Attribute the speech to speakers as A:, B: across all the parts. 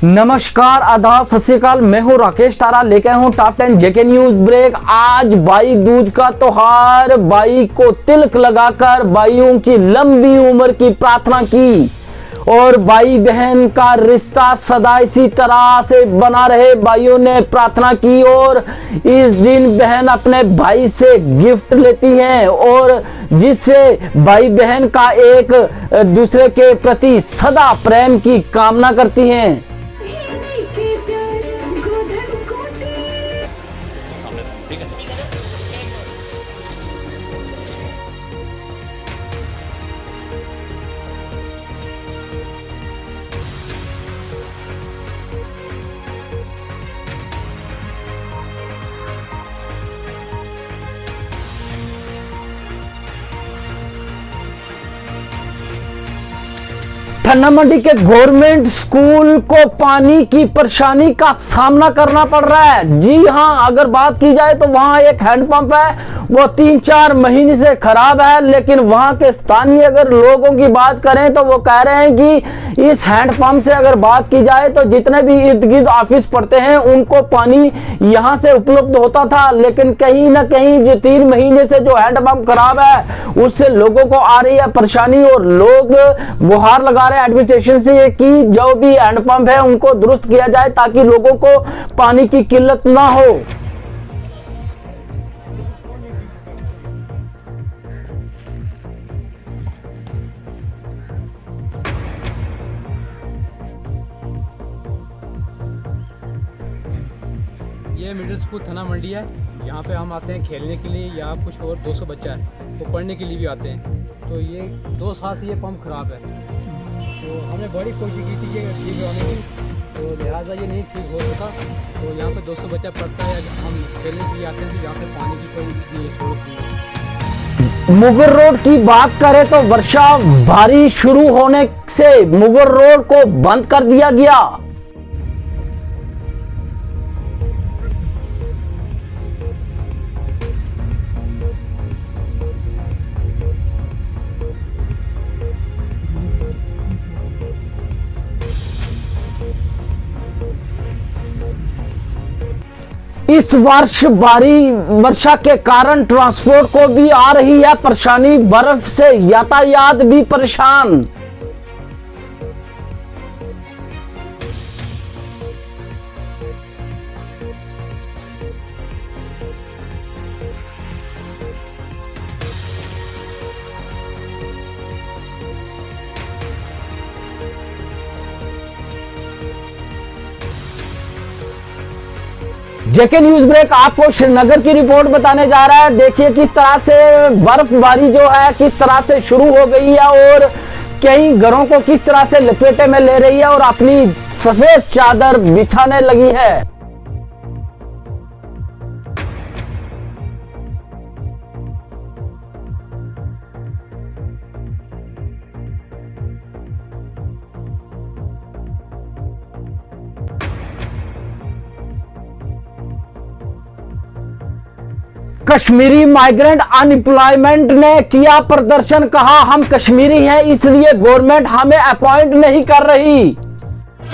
A: नमस्कार, आदाब, सत श्री अकाल। मैं हूं राकेश तारा, लेके हूं टॉप 10 जेके न्यूज ब्रेक। आज भाई दूज का त्योहार, भाई को तिलक लगाकर भाइयों की लंबी उम्र की प्रार्थना की और भाई बहन का रिश्ता सदा इसी तरह से बना रहे, भाइयों ने प्रार्थना की। और इस दिन बहन अपने भाई से गिफ्ट लेती हैं और जिससे भाई बहन का एक दूसरे के प्रति सदा प्रेम की कामना करती हैं। ठन्ना मंडी के गवर्नमेंट स्कूल को पानी की परेशानी का सामना करना पड़ रहा है। जी हां, अगर बात की जाए तो वहां एक हैंडपंप है, वो 3-4 महीने से खराब है। लेकिन वहां के स्थानीय अगर लोगों की बात करें तो वो कह रहे हैं कि इस हैंडपंप से अगर बात की जाए तो जितने भी इर्द गिर्द ऑफिस पड़ते हैं उनको पानी यहां से उपलब्ध होता था। लेकिन कहीं ना कहीं जो 3 महीने से जो हैंडपंप खराब है उससे लोगों को आ रही है परेशानी और लोग गुहार लगा रहे हैं एडमिनिस्ट्रेशन से कि जो भी हैंडपंप है उनको दुरुस्त किया जाए ताकि लोगों को पानी की किल्लत ना हो।
B: ये मिडिल स्कूल थना मंडी है। यहाँ पे हम आते हैं खेलने के लिए या कुछ और 200 बच्चा है वो पढ़ने के लिए भी आते हैं। तो ये 2 साल से ये पंप ख़राब है, तो हमने बड़ी कोशिश की थी ये ठीक होने की, तो लिहाजा ये नहीं ठीक हो सका। तो यहाँ पे 200 बच्चा पढ़ता है, हम खेलने के लिए आते हैं तो यहाँ पे पानी की कोई इतनी सहूलत नहीं है।
A: मुगल रोड की बात करें तो वर्षा भारी शुरू होने से मुगल रोड को बंद कर दिया गया। इस वर्ष भारी वर्षा के कारण ट्रांसपोर्ट को भी आ रही है परेशानी, बर्फ से यातायात भी परेशान। जेके न्यूज ब्रेक आपको श्रीनगर की रिपोर्ट बताने जा रहा है। देखिए किस तरह से बर्फबारी जो है किस तरह से शुरू हो गई है और कई घरों को किस तरह से लपेटे में ले रही है और अपनी सफेद चादर बिछाने लगी है। कश्मीरी माइग्रेंट अनएम्प्लॉयमेंट ने किया प्रदर्शन, कहा हम कश्मीरी हैं इसलिए गवर्नमेंट हमें अपॉइंट नहीं कर रही।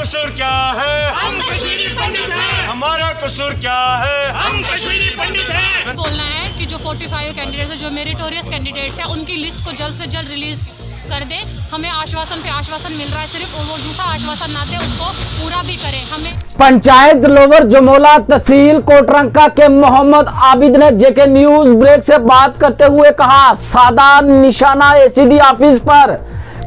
C: कसूर क्या है? हम कश्मीरी पंडित हैं। हमारा कसूर क्या है? हम कश्मीरी पंडित हैं।
D: बोलना है कि जो 45 कैंडिडेट्स हैं, जो मेरिटोरियस कैंडिडेट्स हैं, उनकी लिस्ट को जल्द से जल्द रिलीज कर दे। हमें आश्वासन पे आश्वासन मिल रहा है, सिर्फ वो झूठा आश्वासन ना दे, उसको पूरा भी करें। हमें
A: पंचायत लोवर जमोला तहसील कोटरंका के मोहम्मद आबिद ने जेके न्यूज ब्रेक से बात करते हुए कहा सादा निशाना एसीडी ऑफिस पर,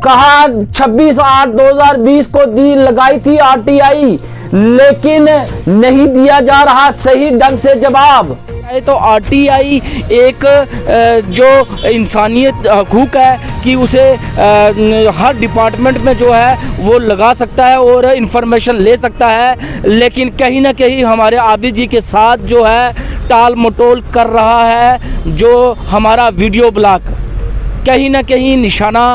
A: कहा 26/8/2020 को दी लगाई थी आरटीआई, लेकिन नहीं दिया जा रहा सही ढंग से जवाब। तो आरटीआई एक जो इंसानियत हकूक है कि उसे हर डिपार्टमेंट में जो है वो लगा सकता है और इंफॉर्मेशन ले सकता है, लेकिन कहीं ना कहीं हमारे आबिद जी के साथ जो है टाल मटोल कर रहा है जो हमारा वीडियो ब्लॉग। कहीं ना कहीं निशाना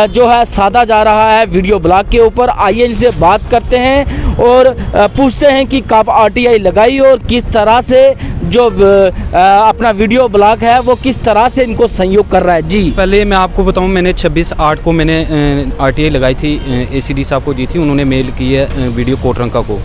A: जो है साधा जा रहा है वीडियो ब्लॉग के ऊपर। आइए इनसे बात करते हैं और पूछते हैं कि कब आरटीआई लगाई और किस तरह से जो अपना वीडियो ब्लॉग है वो किस तरह से इनको सहयोग कर रहा है। जी
B: पहले मैं आपको बताऊं, मैंने 26/8 को मैंने आरटीआई लगाई थी, एसीडी साहब को दी थी, उन्होंने मेल की है वीडियो कोटरंका को।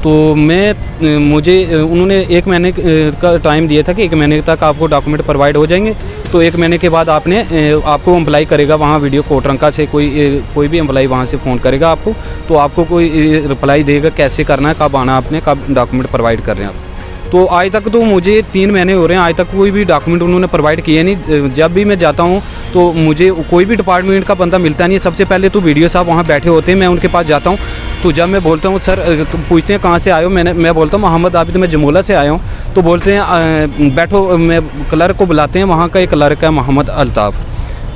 B: तो मुझे उन्होंने 1 महीने का टाइम दिया था कि 1 महीने तक आपको डॉक्यूमेंट प्रोवाइड हो जाएंगे। तो 1 महीने के बाद आपको एम्प्लॉय करेगा वहाँ वीडियो कोटरंका से, कोई भी एम्प्लॉय वहाँ से फ़ोन करेगा आपको, तो आपको कोई रिप्लाई देगा कैसे करना है, कब आना आपने, कब डॉक्यूमेंट प्रोवाइड कर रहे हैं आप। तो आज तक तो मुझे 3 महीने हो रहे हैं, आज तक कोई भी डॉक्यूमेंट उन्होंने प्रोवाइड किए नहीं। जब भी मैं जाता हूँ तो मुझे कोई भी डिपार्टमेंट का बंदा मिलता नहीं है। सबसे पहले तो वीडियो साहब वहाँ बैठे होते हैं, मैं उनके पास जाता हूँ। तो जब मैं बोलता हूँ सर, तो पूछते हैं कहाँ से आए हो, मैं बोलता हूँ मोहम्मद आबिद, मैं जमोला से आया हूँ। तो बोलते हैं बैठो, मैं क्लर्क को बुलाते हैं, वहाँ का एक क्लर्क है मोहम्मद अल्ताफ़,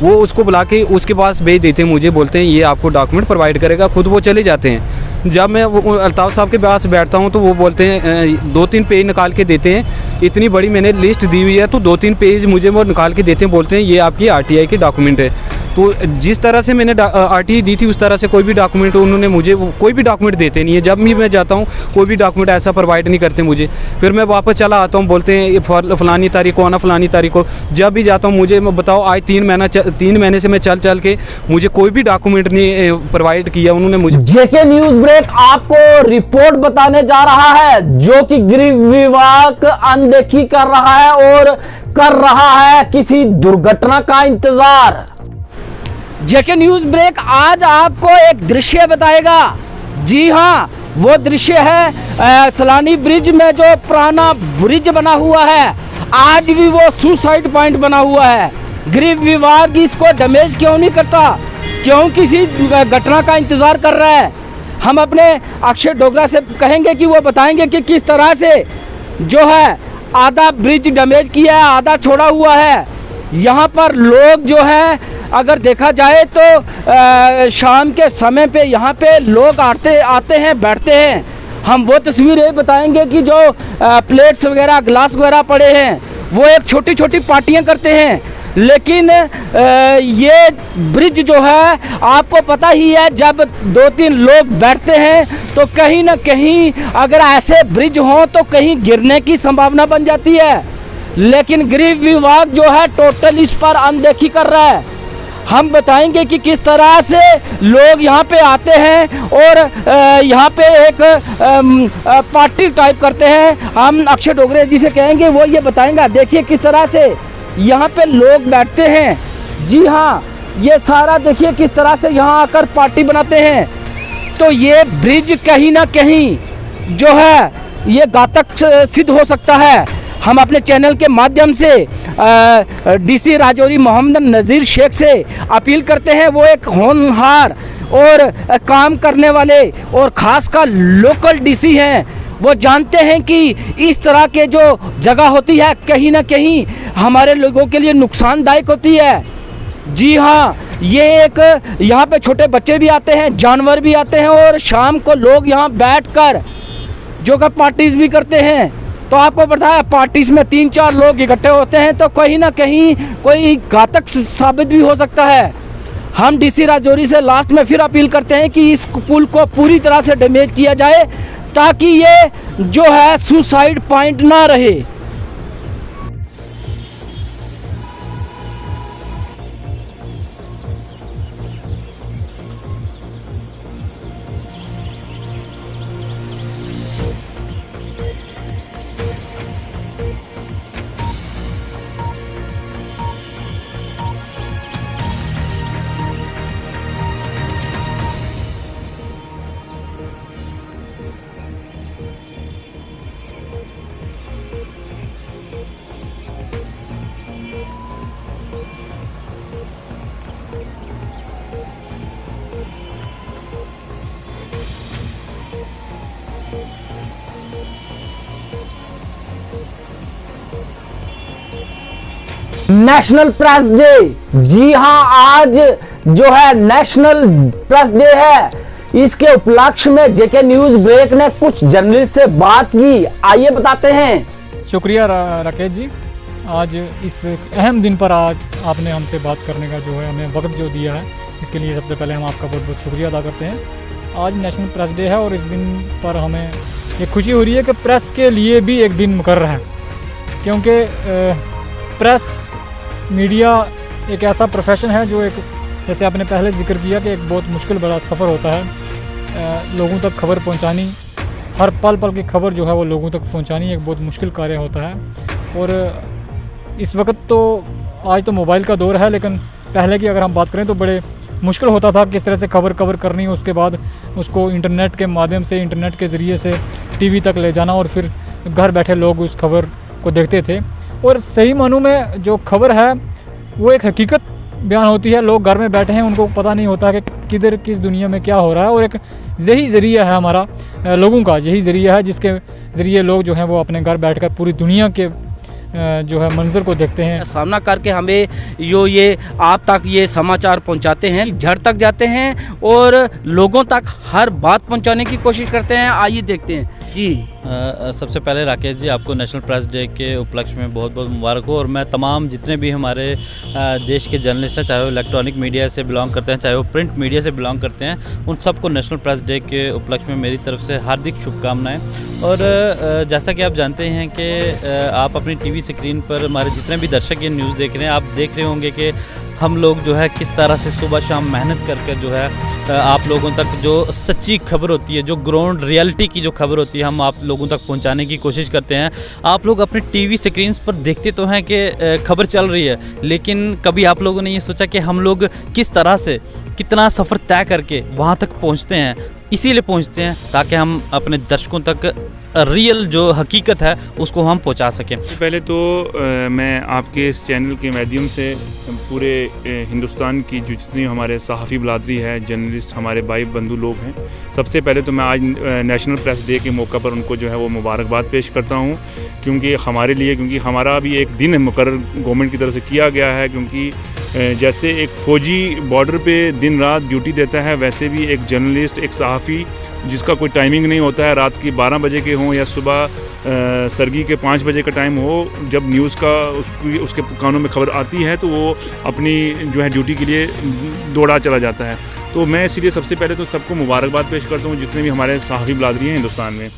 B: वो उसको बुला के उसके पास भेज देते हैं मुझे, बोलते हैं ये आपको डॉक्यूमेंट प्रोवाइड करेगा, खुद वो चले जाते हैं। जब मैं वो अल्ताफ़ साहब के पास बैठता हूँ तो वो बोलते हैं 2-3 पेज निकाल के देते हैं, इतनी बड़ी मैंने लिस्ट दी हुई है तो 2-3 पेज मुझे वो निकाल के देते हैं, बोलते हैं ये आपकी आरटीआई की डॉक्यूमेंट है। तो जिस तरह से मैंने आरटीआई दी थी उस तरह से कोई भी डॉक्यूमेंट उन्होंने मुझे कोई भी डॉक्यूमेंट देते नहीं है। जब भी मैं जाता हूँ कोई भी डॉक्यूमेंट ऐसा प्रोवाइड नहीं करते मुझे। फिर मैं वापस चला आता हूँ, बोलते हैं फलानी तारीख को आना, फलानी तारीख को। जब भी जाता हूँ मुझे बताओ, आज 3 महीने से मैं चल के मुझे कोई भी डॉक्यूमेंट नहीं प्रोवाइड किया उन्होंने मुझे।
A: जेके न्यूज़ ब्रेक आपको रिपोर्ट बताने जा रहा है जो कि गृह विभाग अनदेखी कर रहा है और कर रहा है किसी दुर्घटना का इंतजार। जेके न्यूज़ ब्रेक आज आपको एक दृश्य बताएगा। जी हाँ, वो दृश्य है सलानी ब्रिज में जो पुराना ब्रिज बना हुआ है, आज भी वो सुसाइड पॉइंट बना हुआ है। गृह विभाग इसको डैमेज क्यों नहीं करता, क्यों किसी घटना का इंतजार कर रहा है। हम अपने अक्षय डोगरा से कहेंगे कि वो बताएंगे कि किस तरह से जो है आधा ब्रिज डैमेज किया है, आधा छोड़ा हुआ है। यहाँ पर लोग जो है अगर देखा जाए तो शाम के समय पे यहाँ पे लोग आते हैं, बैठते हैं। हम वो तस्वीरें बताएंगे कि जो प्लेट्स वगैरह, ग्लास वगैरह पड़े हैं, वो एक छोटी छोटी पार्टियाँ करते हैं। लेकिन ये ब्रिज जो है आपको पता ही है, जब 2-3 लोग बैठते हैं तो कहीं ना कहीं अगर ऐसे ब्रिज हों तो कहीं गिरने की संभावना बन जाती है। लेकिन गृह विभाग जो है टोटल इस पर अनदेखी कर रहा है। हम बताएंगे कि किस तरह से लोग यहाँ पे आते हैं और यहाँ पे एक पार्टी टाइप करते हैं। हम अक्षय डोगरे जी से कहेंगे, वो ये बताएंगे। देखिए किस तरह से यहाँ पे लोग बैठते हैं। जी हाँ, ये सारा देखिए किस तरह से यहाँ आकर पार्टी बनाते हैं। तो ये ब्रिज कहीं ना कहीं जो है ये घातक सिद्ध हो सकता है। हम अपने चैनल के माध्यम से डीसी राजौरी मोहम्मद नज़ीर शेख से अपील करते हैं, वो एक होनहार और काम करने वाले और ख़ासकर लोकल डीसी हैं। वो जानते हैं कि इस तरह के जो जगह होती है कहीं ना कहीं हमारे लोगों के लिए नुकसानदायक होती है। जी हाँ, ये एक यहाँ पे छोटे बच्चे भी आते हैं, जानवर भी आते हैं और शाम को लोग यहाँ बैठकर जो का पार्टीज भी करते हैं। तो आपको पता है पार्टीज में 3-4 लोग इकट्ठे होते हैं तो कहीं ना कहीं कोई घातक साबित भी हो सकता है। हम डीसी राजौरी से लास्ट में फिर अपील करते हैं कि इस पुल को पूरी तरह से डैमेज किया जाए ताकि ये जो है सुसाइड पॉइंट ना रहे। National press day. जी हां, आज जो है नेशनल प्रेस डे है। इसके उपलक्ष्य में जेके न्यूज़ ब्रेक ने कुछ जर्नलिस्ट से बात की। आइए बताते हैं।
E: शुक्रिया राकेश जी। आज इस अहम दिन पर आज आपने हमसे बात करने का जो है हमें वक्त जो दिया है, इसके लिए सबसे पहले हम आपका बहुत बहुत शुक्रिया अदा करते हैं। आज नेशनल प्रेस डे है और इस दिन पर हमें ये खुशी हो रही है कि प्रेस के लिए भी एक दिन मुकर्रर है, क्योंकि प्रेस मीडिया एक ऐसा प्रोफेशन है जो एक, जैसे आपने पहले जिक्र किया कि एक बहुत मुश्किल बड़ा सफ़र होता है। लोगों तक खबर पहुंचानी, हर पल पल की खबर जो है वो लोगों तक पहुंचानी एक बहुत मुश्किल कार्य होता है। और इस वक्त तो आज तो मोबाइल का दौर है, लेकिन पहले की अगर हम बात करें तो बड़े मुश्किल होता था किस तरह से खबर करनी, उसके बाद उसको इंटरनेट के माध्यम से, इंटरनेट के ज़रिए से टीवी तक ले जाना और फिर घर बैठे लोग उस खबर को देखते थे। और सही मानों में जो खबर है वो एक हकीकत बयान होती है। लोग घर में बैठे हैं, उनको पता नहीं होता कि किधर किस दुनिया में क्या हो रहा है, और एक यही ज़रिया है हमारा, लोगों का यही ज़रिया है जिसके ज़रिए लोग जो हैं वो अपने घर बैठकर पूरी दुनिया के जो है मंजर को देखते हैं।
F: सामना करके हमें ये आप तक ये समाचार पहुंचाते हैं, झड़ तक जाते हैं और लोगों तक हर बात पहुंचाने की कोशिश करते हैं। आइए देखते हैं जी।
G: सबसे पहले राकेश जी, आपको नेशनल प्रेस डे के उपलक्ष्य में बहुत बहुत मुबारक हो। और मैं तमाम जितने भी हमारे देश के जर्नलिस्ट हैं, चाहे वो इलेक्ट्रॉनिक मीडिया से बिलोंग करते हैं, चाहे वो प्रिंट मीडिया से बिलोंग करते हैं, उन सबको नेशनल प्रेस डे के उपलक्ष्य में मेरी तरफ से हार्दिक शुभकामनाएं। और जैसा कि आप जानते हैं कि आप अपनी टीवी स्क्रीन पर हमारे जितने भी दर्शक ये न्यूज़ देख रहे हैं, आप देख रहे होंगे कि हम लोग जो है किस तरह से सुबह शाम मेहनत करके जो है आप लोगों तक जो सच्ची खबर होती है, जो ग्राउंड रियलिटी की जो खबर होती है, हम आप लोगों तक पहुंचाने की कोशिश करते हैं। आप लोग अपने टीवी स्क्रीन्स पर देखते तो हैं कि खबर चल रही है, लेकिन कभी आप लोगों ने ये सोचा कि हम लोग किस तरह से कितना सफ़र तय करके वहाँ तक पहुँचते हैं। इसीलिए पहुँचते हैं ताकि हम अपने दर्शकों तक रियल जो हकीकत है उसको हम पहुंचा सकें।
H: पहले तो मैं आपके इस चैनल के माध्यम से पूरे हिंदुस्तान की जो जितनी हमारे सहाफ़ी बलादरी है, जर्नलिस्ट हमारे भाई बंधु लोग हैं, सबसे पहले तो मैं आज नेशनल प्रेस डे के मौका पर उनको जो है वो मुबारकबाद पेश करता हूं, क्योंकि हमारे लिए, क्योंकि हमारा भी एक दिन मुकर्रर गवर्नमेंट की तरफ से किया गया है। क्योंकि जैसे एक फ़ौजी बॉर्डर पे दिन रात ड्यूटी देता है, वैसे भी एक जर्नलिस्ट, एक सहाफ़ी जिसका कोई टाइमिंग नहीं होता है, रात की 12 बजे के हों या सुबह सरगी के 5 बजे का टाइम हो, जब न्यूज़ का उसके कानों में खबर आती है तो वो अपनी जो है ड्यूटी के लिए दौड़ा चला जाता है। तो मैं इसीलिए सबसे पहले तो सबको मुबारकबाद पेश करता हूँ जितने भी हमारे सहाफ़ी बलादरी हैं हिंदुस्तान में।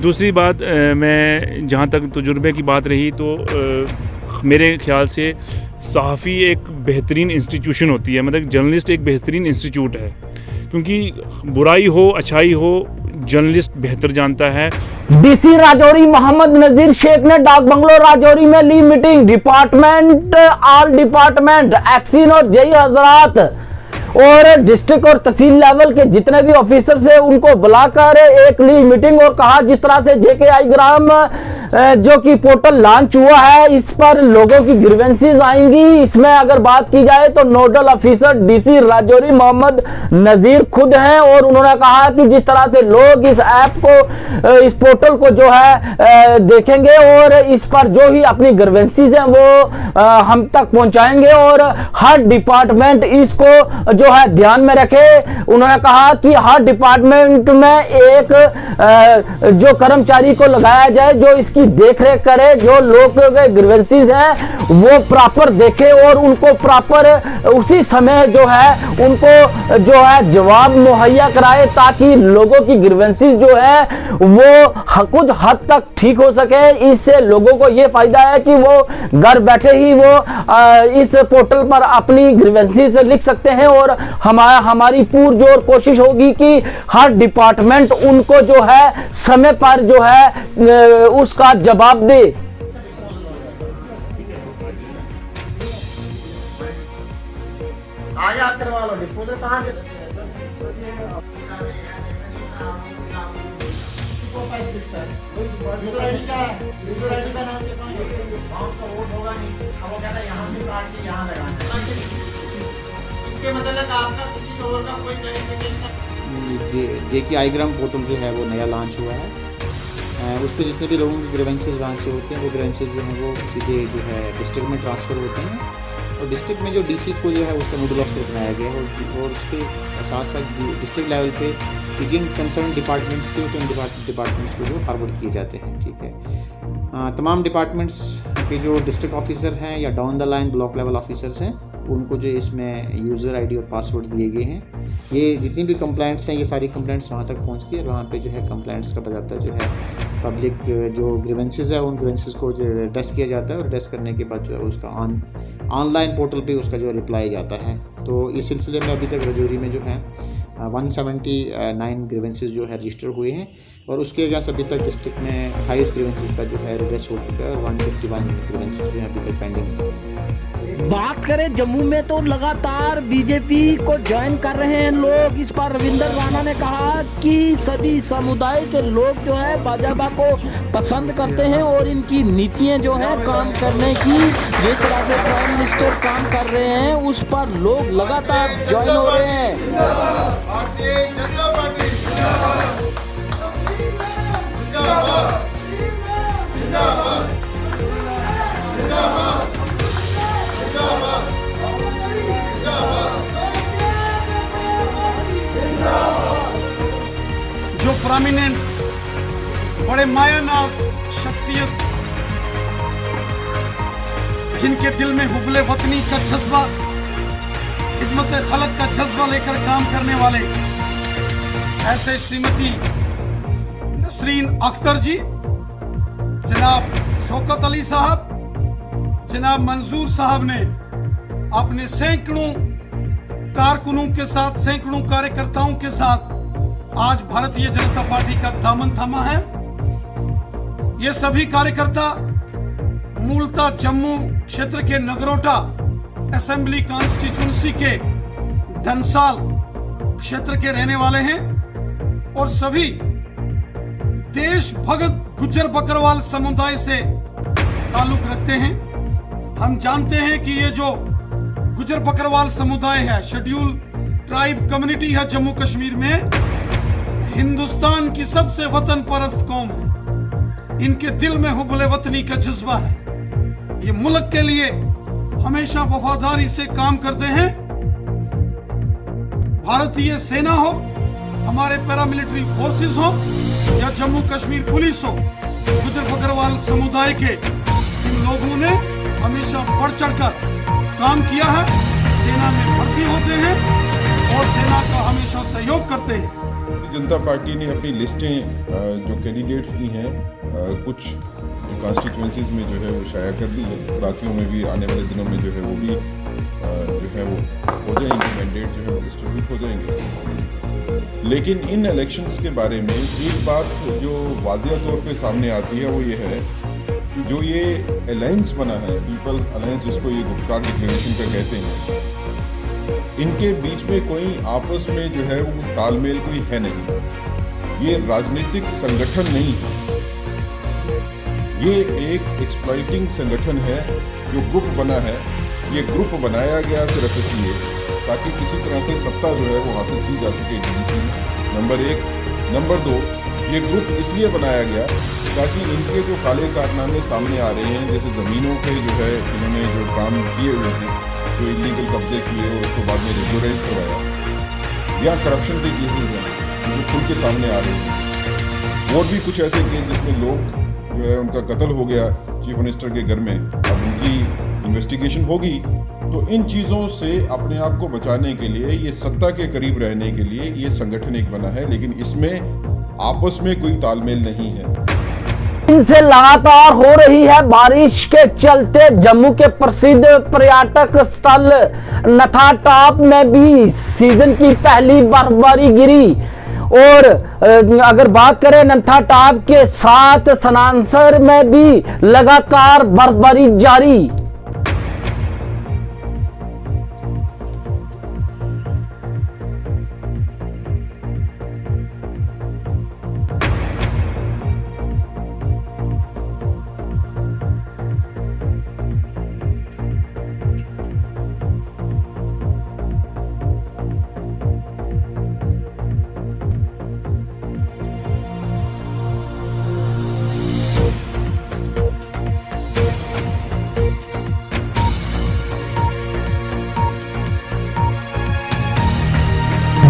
H: दूसरी बात, मैं जहाँ तक तजुर्बे की बात रही तो मेरे ख्याल से सहाफ़ी एक बेहतरीन इंस्टीट्यूशन होती है, मतलब जर्नलिस्ट एक बेहतरीन इंस्टीट्यूट है, क्योंकि बुराई हो अच्छाई हो जर्नलिस्ट बेहतर जानता है।
A: डीसी राजौरी मोहम्मद नजीर शेख ने डाक बंगलो राजौरी में ली मीटिंग। डिपार्टमेंट, ऑल डिपार्टमेंट, एक्सिन और जेई हजरात और डिस्ट्रिक्ट और तहसील लेवल के जितने भी ऑफिसर से उनको बुलाकर एक ली मीटिंग और कहा जिस तरह से JKI ग्राम जो कि पोर्टल लॉन्च हुआ है, इस पर लोगों की ग्रीवेंसेस आएंगी। इसमें अगर बात की जाए तो nodal officer DC Rajouri Mohammad Nazir खुद हैं और उन्होंने कहा कि जिस तरह से लोग इस ऐप को, इस पोर्टल को जो है देखेंगे और इस पर जो ही अपनी ग्रीवेंसेस हैं वो हम तक पहुंचाएंगे और हर डिपार्टमेंट इसको जो है ध्यान में रखे। उन्होंने कहा कि हर डिपार्टमेंट में एक जो कर्मचारी को लगाया जाए जो इसकी देखरेख करे, जो लोग के ग्रीवेंसेस हैं वो प्रॉपर देखे और उनको प्रॉपर उसी समय जो है उनको जो है जवाब मुहैया कराए, ताकि लोगों की ग्रीवेंसेस जो है वो कुछ हद तक ठीक हो सके। इससे लोगों को ये फायदा है कि वो घर बैठे ही वो इस पोर्टल पर अपनी ग्रीवेंसेस लिख सकते हैं और हमारी पुरजोर कोशिश होगी कि हर डिपार्टमेंट उनको जो है समय पर जो है उसका जवाब दे।
I: आगे आप करवा लो। डिस्पोजल कहाँ से? यूजर आईडी क्या है? यूजर आईडी का नाम क्या है? माउस का वोट होगा नहीं, अब वो कहता है यहाँ से काट के यहाँ लगाना है। इसके मतलब आपका किसी और का कोई क्लैरिफिकेशन?
J: JKI ग्राम पोर्टल जो है वो नया लॉन्च हुआ है। उस पर जितने भी लोगों की ग्रीवेंसेस वहाँ से होते हैं वो ग्रीवेंसेस जो हैं वो सीधे जो है डिस्ट्रिक्ट में ट्रांसफ़र होते हैं और डिस्ट्रिक्ट में जो DC को जो है उसका नोडल ऑफिसर बनाया गया है और उसके साथ साथ डिस्ट्रिक्ट लेवल पे जिन कंसर्न डिपार्टमेंट्स के होते हैं उन डिपार्टमेंट्स को जो फॉरवर्ड किए जाते हैं। ठीक है, तमाम डिपार्टमेंट्स बाकी जो डिस्ट्रिक्ट ऑफिसर हैं या down the line block level officers हैं, उनको जो इसमें यूज़र आईडी और पासवर्ड दिए गए हैं। ये जितनी भी कंप्लेंट्स हैं, ये सारी कंप्लेंट्स वहाँ तक पहुँचती है और वहाँ पे जो है कंप्लेंट्स का बजाता जो है पब्लिक जो ग्रीवेंसेस है, उन ग्रीवेंसेस को जो एड्रेस किया जाता है और एड्रेस करने के बाद जो है उसका ऑनलाइन पोर्टल पे उसका जो रिप्लाई जाता है। तो इस सिलसिले में अभी तक राजौरी में जो है 179 ग्रीवेंसेस जो है रजिस्टर हुए हैं और उसके अगेंस्ट अभी तक डिस्ट्रिक्ट में 28 ग्रीवेंसेस का जो है रिड्रेस हो चुका है और 151 ग्रीवेंसेस जो है अभी तक पेंडिंग है।
A: बात करें जम्मू में तो लगातार बीजेपी को ज्वाइन कर रहे हैं लोग। इस पर रविंदर राणा ने कहा कि सभी समुदाय के लोग जो है भाजपा को पसंद करते हैं और इनकी नीतियां जो है काम करने की, जिस तरह से प्राइम मिनिस्टर काम कर रहे हैं उस पर लोग लगातार ज्वाइन हो रहे हैं।
I: भारतीय जनता पार्टी जिंदाबाद, जिंदाबाद, जिंदाबाद, जिंदाबाद,
K: जो प्रोमिनेंट बड़े मायानाज शख्सियत, जिनके दिल में हुब्बे वतनी का जज्बा, खिदमत खलक का जज्बा लेकर काम करने वाले ऐसे श्रीमती नसरीन अख्तर जी, जनाब शौकत अली साहब, जनाब मंजूर साहब ने अपने सैकड़ों कारकुनों के साथ, सैकड़ों कार्यकर्ताओं के साथ आज भारतीय जनता पार्टी का दामन थामा है। ये सभी कार्यकर्ता मूलतः जम्मू क्षेत्र के नगरोटा असेंबली कॉन्स्टिट्यूंसी के धनसाल क्षेत्र के रहने वाले हैं और सभी देश भगत गुज्जर बकरवाल समुदाय से ताल्लुक रखते हैं। हम जानते हैं कि ये जो गुज्जर बकरवाल समुदाय है, शेड्यूल ट्राइब कम्युनिटी है जम्मू कश्मीर में, हिंदुस्तान की सबसे वतन परस्त कौम है। इनके दिल में हुब्बे वतनी का जज्बा है। ये मुल्क के लिए हमेशा वफादारी से काम करते हैं। भारतीय सेना हो, हमारे पैरामिलिट्री फोर्सेस हो या जम्मू कश्मीर पुलिस हो, गुज्जर बकरवाल समुदाय के इन लोगों ने हमेशा बढ़ चढ़कर काम किया है। सेना में भर्ती होते हैं और सेना का हमेशा सहयोग करते हैं।
L: जनता पार्टी ने अपनी लिस्टें जो कैंडिडेट्स की हैं कुछ कॉन्स्टिट्यूंसीज में जो है वो शाया कर दी है। बाकियों में भी आने वाले दिनों में जो है वो भी जो है वो हो जाएंगे, मैंडेट जो है वो डिस्ट्रीब्यूट हो जाएंगे। लेकिन इन इलेक्शंस के बारे में एक बात जो वाज़िया तौर पे सामने आती है वो ये है कि जो ये अलायंस बना है, पीपल अलायंस जिसको ये गुप्कार डिक्लेरेशन का कहते हैं, इनके बीच में कोई आपस में जो है वो तालमेल कोई है नहीं। ये राजनीतिक संगठन नहीं है, ये एक एक्सप्लॉइटिंग संगठन है जो ग्रुप बना है। ये ग्रुप बनाया गया सिर्फ इसलिए ताकि किसी तरह से सत्ता जो है वो हासिल की जा सके डीडीसी में, नंबर 1। नंबर 2, ये ग्रुप इसलिए बनाया गया ताकि इनके जो काले कारनामे सामने आ रहे हैं, जैसे ज़मीनों पे जो है इन्होंने जो काम किए हुए हैं, जो इलीगल कब्जे किए और उसको बाद में रेगुलराइज करवाया, या करप्शन के केसेस हैं जो खुल के सामने आ रहे हैं, और भी कुछ ऐसे केस जिसमें लोग जो है उनका कत्ल हो गया चीफ मिनिस्टर के घर में, अब उनकी इन्वेस्टिगेशन होगी। तो इन चीज़ों से अपने आप को बचाने के लिए, ये सत्ता के करीब रहने के लिए ये संगठन एक बना है, लेकिन इसमें आपस में कोई तालमेल नहीं है।
A: इनसे लगातार हो रही है बारिश के चलते जम्मू के प्रसिद्ध पर्यटक स्थल नथा टॉप में भी सीजन की पहली बर्फबारी गिरी और अगर बात करें नथा टॉप के साथ सनासर में भी लगातार बर्फबारी जारी।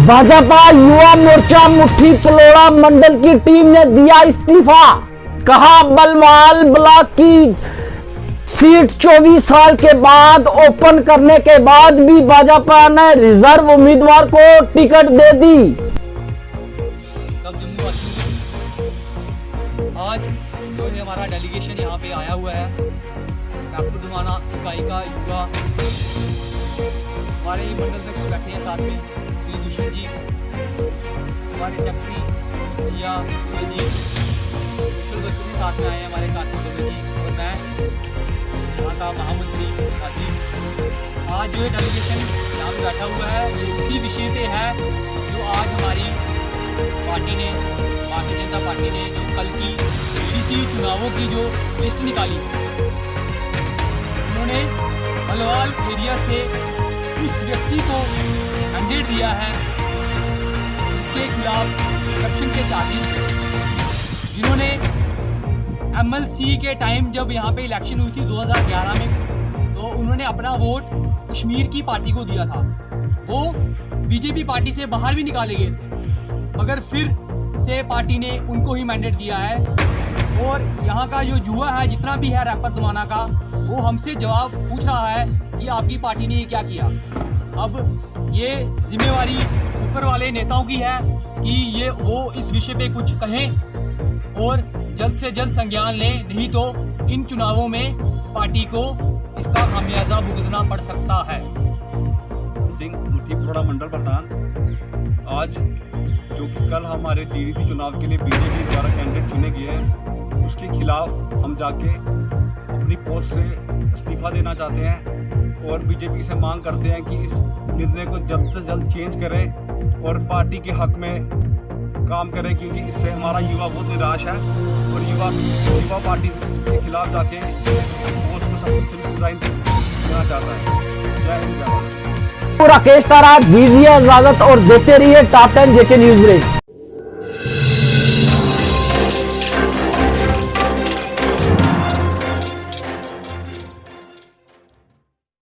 A: भाजपा युवा मोर्चा मुट्ठी पलोड़ा मंडल की टीम ने दिया इस्तीफा। कहा बलवाल ब्लॉक की सीट 24 साल के बाद ओपन करने के बाद भी भाजपा ने रिजर्व उम्मीदवार को टिकट दे दी।
B: सब जम्मू आज जो है हमारा डेलीगेशन यहाँ पे आया हुआ है, डॉक्टर दुमाना इकाई का युवा, हमारे मंडल अध्यक्ष बैठे हैं साथ में श्री भूषण जी, हमारे सेक्रेटरी भैया जी, कुशल बच्चों के साथ में आए हैं हमारे कार्तिक दुबे जी, और मैं यहाँ का महामंत्री अजीत। आज जो डेलीगेशन यहाँ पे बैठा हुआ है ये इसी विषय पे है जो आज हमारी पार्टी ने, भारतीय जनता पार्टी ने जो कल की डीडीसी चुनावों की जो लिस्ट निकाली, उन्होंने बलवाल एरिया से उस व्यक्ति को मैंडेट दिया है जिसके खिलाफ करप्शन के चार्जेस थे, जिन्होंने एमएलसी के टाइम जब यहाँ पे इलेक्शन हुई थी 2011 में, तो उन्होंने अपना वोट कश्मीर की पार्टी को दिया था। वो बीजेपी पार्टी से बाहर भी निकाले गए थे, मगर फिर से पार्टी ने उनको ही मैंडेट दिया है। और यहाँ का जो जुआ है जितना भी है रैपर दुमाना का, वो हमसे जवाब पूछ रहा है कि आपकी पार्टी ने ये क्या किया। अब ये जिम्मेवारी ऊपर वाले नेताओं की है कि ये वो इस विषय पे कुछ कहें और जल्द से जल्द संज्ञान लें, नहीं तो इन चुनावों में पार्टी को इसका खामियाजा भुगतना पड़ सकता है।
M: सिंह मुठीपुरा मंडल प्रधान, आज जो कि कल हमारे डीडीसी चुनाव के लिए बीजेपी द्वारा कैंडिडेट चुने गए हैं, उसके खिलाफ हम जाके अपनी पोस्ट से इस्तीफा देना चाहते हैं और बीजेपी से मांग करते हैं कि इस निर्णय को जल्द से जल्द चेंज करें और पार्टी के हक में काम करें, क्योंकि इससे हमारा युवा बहुत निराश है और युवा पार्टी के खिलाफ जाके पोस्ट को सब रिजाइन देना चाहता है। जय हिंद, जय भारत।
A: राकेश तारा, दीजिए इजाजत और देते रहिए टॉप 10 जेके न्यूज ब्रेक।